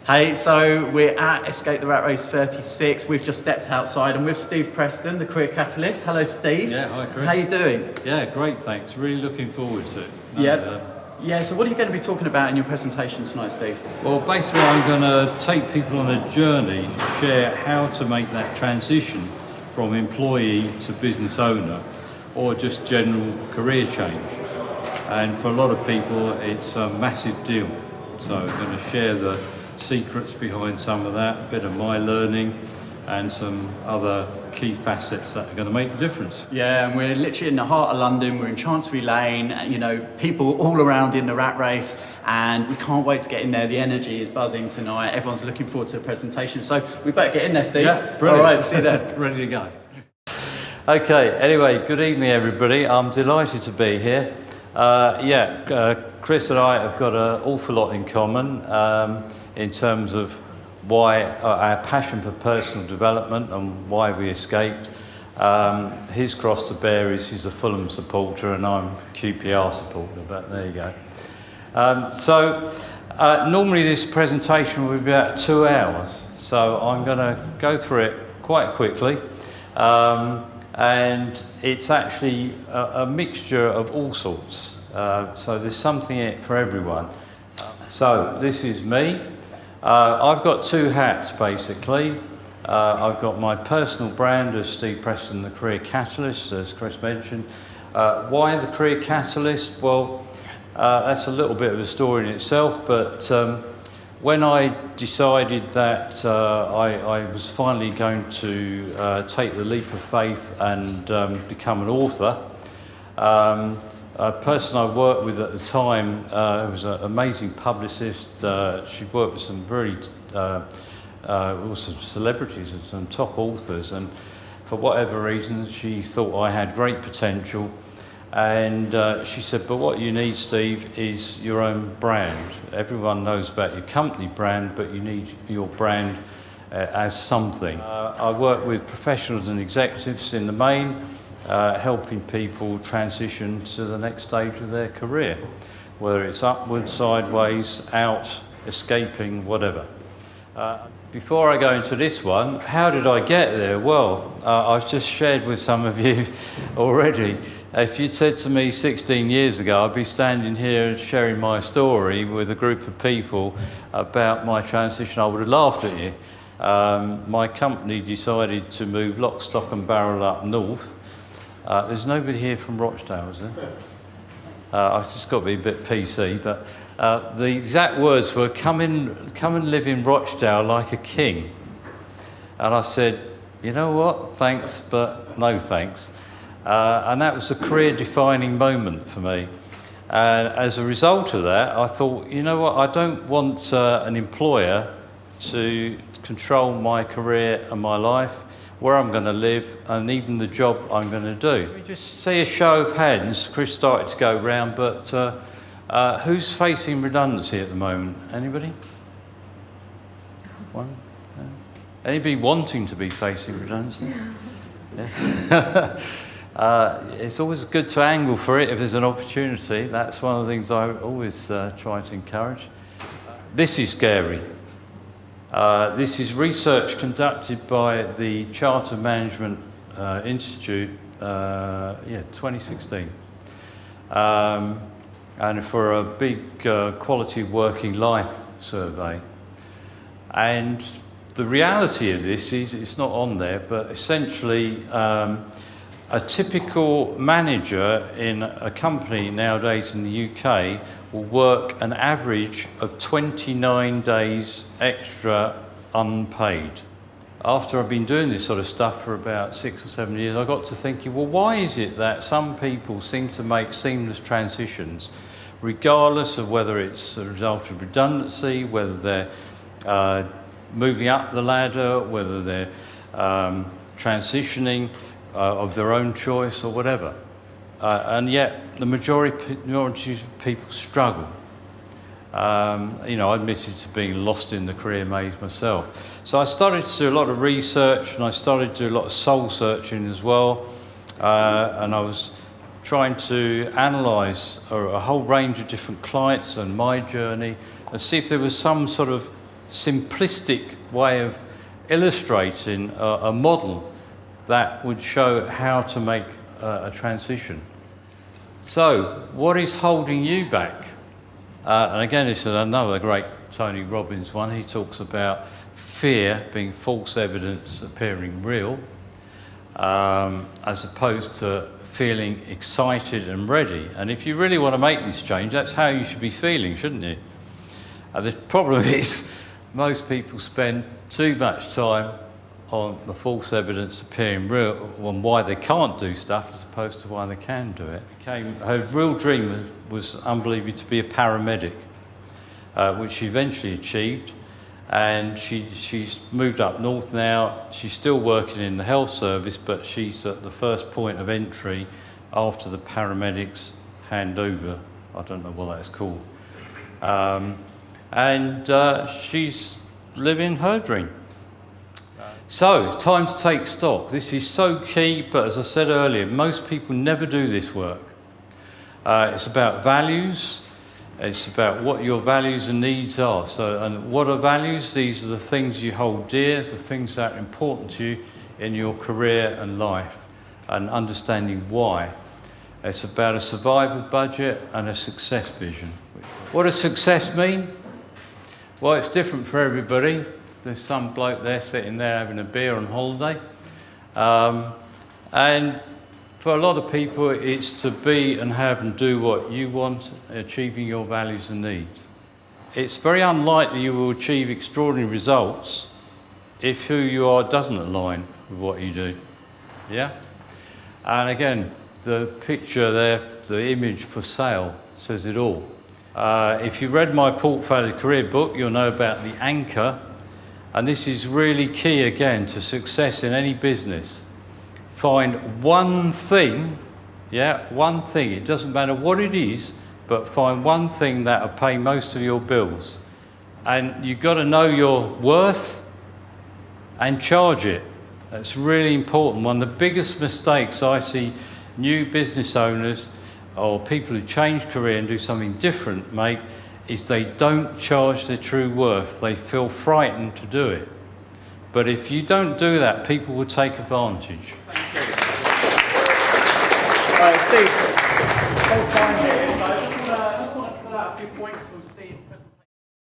Hey, so we're at Escape the Rat Race 36. We've just stepped outside and with Steve Preston, the Career Catalyst. Hello, Steve. Yeah, hi, Chris. How you doing? Yeah, great, thanks. Really looking forward to it. Yeah, so what are you going to be talking about in your presentation tonight, Steve? Well, basically, I'm going to take people on a journey, share how to make that transition from employee to business owner, or just general career change. And for a lot of people, it's a massive deal. So I'm going to share the secrets behind some of that, a bit of my learning, and some other key facets that are going to make the difference. Yeah, and we're literally in the heart of London. We're in Chancery Lane, and, you know, people all around in the rat race, and we can't wait to get in there. The energy is buzzing tonight. Everyone's looking forward to the presentation. So we better get in there, Steve. Yeah, brilliant. All right, see you there. Ready to go. Okay, anyway, good evening everybody. I'm delighted to be here. Chris and I have got an awful lot in common in terms of why our passion for personal development and why we escaped. His cross to bear is he's a Fulham supporter and I'm a QPR supporter, but there you go. Normally this presentation will be about 2 hours, so I'm going to go through it quite quickly. And it's actually a mixture of all sorts. So there's something in it for everyone. So this is me. I've got two hats basically. I've got my personal brand as Steve Preston, the Career Catalyst, as Chris mentioned. Why the Career Catalyst? Well, that's a little bit of a story in itself, but when I decided that I was finally going to take the leap of faith and become an author, a person I worked with at the time was an amazing publicist. She worked with some very also celebrities and some top authors, and for whatever reason she thought I had great potential. And she said, but what you need, Steve, is your own brand. Everyone knows about your company brand, but you need your brand as something. I work with professionals and executives in the main, helping people transition to the next stage of their career, whether it's upwards, sideways, out, escaping, whatever. Before I go into this one, how did I get there? Well, I've just shared with some of you already. If you'd said to me 16 years ago, I'd be standing here sharing my story with a group of people about my transition, I would have laughed at you. My company decided to move lock, stock and barrel up north. There's nobody here from Rochdale, is there? I've just got to be a bit PC, but the exact words were, come and live in Rochdale like a king. And I said, you know what, thanks, but no thanks. And that was a career-defining moment for me. And as a result of that, I thought, you know what, I don't want an employer to control my career and my life, where I'm going to live, and even the job I'm going to do. Let me just see a show of hands. Chris started to go round, but who's facing redundancy at the moment? Anybody? One? Anybody wanting to be facing redundancy? Yeah. It's always good to angle for it if there's an opportunity. That's one of the things I always try to encourage. This is scary. This is research conducted by the Charter Management Institute, 2016. And for a big quality working life survey. And the reality of this is, it's not on there, but essentially a typical manager in a company nowadays in the UK will work an average of 29 days extra unpaid. After I've been doing this sort of stuff for about 6 or 7 years, I got to thinking, well, why is it that some people seem to make seamless transitions, regardless of whether it's a result of redundancy, whether they're moving up the ladder, whether they're transitioning of their own choice or whatever. And yet the majority of people struggle. You know, I admitted to being lost in the career maze myself. So I started to do a lot of research, and I started to do a lot of soul searching as well. And I was trying to analyse a whole range of different clients and my journey, and see if there was some sort of simplistic way of illustrating a model that would show how to make a transition. So, what is holding you back? And again, this is another great Tony Robbins one. He talks about fear being false evidence appearing real, as opposed to feeling excited and ready. And if you really want to make this change, that's how you should be feeling, shouldn't you? The problem is, most people spend too much time on the false evidence appearing real, on why they can't do stuff as opposed to why they can do it. Her real dream was unbelievably to be a paramedic, which she eventually achieved. And she's moved up north now. She's still working in the health service, but she's at the first point of entry after the paramedics hand over. I don't know what that's called. She's living her dream. So, time to take stock. This is so key, but as I said earlier, most people never do this work. It's about values. It's about what your values and needs are. And what are values? These are the things you hold dear, the things that are important to you in your career and life, and understanding why. It's about a survival budget and a success vision. What does success mean? Well, it's different for everybody. There's some bloke there sitting there having a beer on holiday. And for a lot of people, it's to be and have and do what you want, achieving your values and needs. It's very unlikely you will achieve extraordinary results if who you are doesn't align with what you do. Yeah? And again, the picture there, the image for sale, says it all. If you read my Portfolio Career book, you'll know about the anchor. And this is really key, again, to success in any business. Find one thing, one thing. It doesn't matter what it is, but find one thing that will pay most of your bills. And you've got to know your worth and charge it. That's really important. One of the biggest mistakes I see new business owners or people who change career and do something different make is they don't charge their true worth. They feel frightened to do it. But if you don't do that, people will take advantage. Thank you. Steve, whole time here.